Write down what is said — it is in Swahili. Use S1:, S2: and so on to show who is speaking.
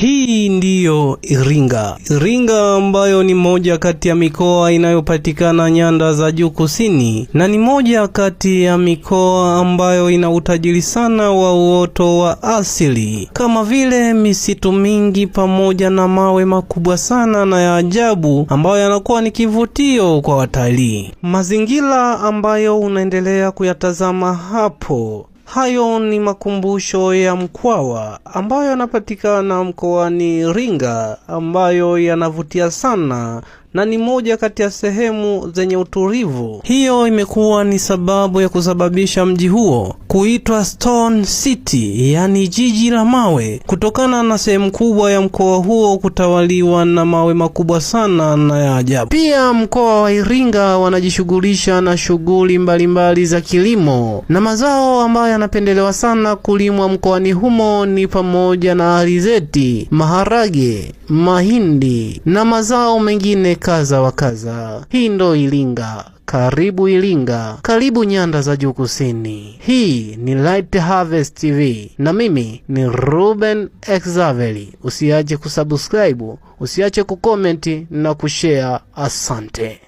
S1: Hii ndiyo Iringa. Iringa ambayo ni moja kati ya mikoa inayopatikana nyanda za juu kusini, na ni moja kati ya mikoa ambayo ina utajiri sana wa uoto wa asili, kama vile misitu mingi pamoja na mawe makubwa sana na ya ajabu ambayo yanakuwa ni kivutio kwa watalii. Mazingira ambayo unaendelea kuyatazama hapo, hayo ni makumbusho ya Mkwawa ambayo yanapatikana mkoani Iringa, ambayo yanavutia sana na ni moja kati ya sehemu zenye utulivu. Hiyo imekuwa ni sababu ya kusababisha mji huo kuitwa Stone City, yani jiji la mawe, kutokana na sehemu kubwa ya mkoa huo kutawaliwa na mawe makubwa sana na ya ajabu. Pia mkoa wa Iringa wanajishughulisha na shughuli mbalimbali za kilimo, na mazao ambayo yanapendelewa sana kulimwa mkoani humo ni pamoja na alizeti, maharage, mahindi na mazao mengine kaza wa kaza. Hii ndo Iringa. Karibu Iringa, karibu nyanda za juu kusini. Hii ni Light Harvest TV na mimi ni Ruben Exaveli. Usiache kusubscribe, usiache kukomenti na kushare. Asante.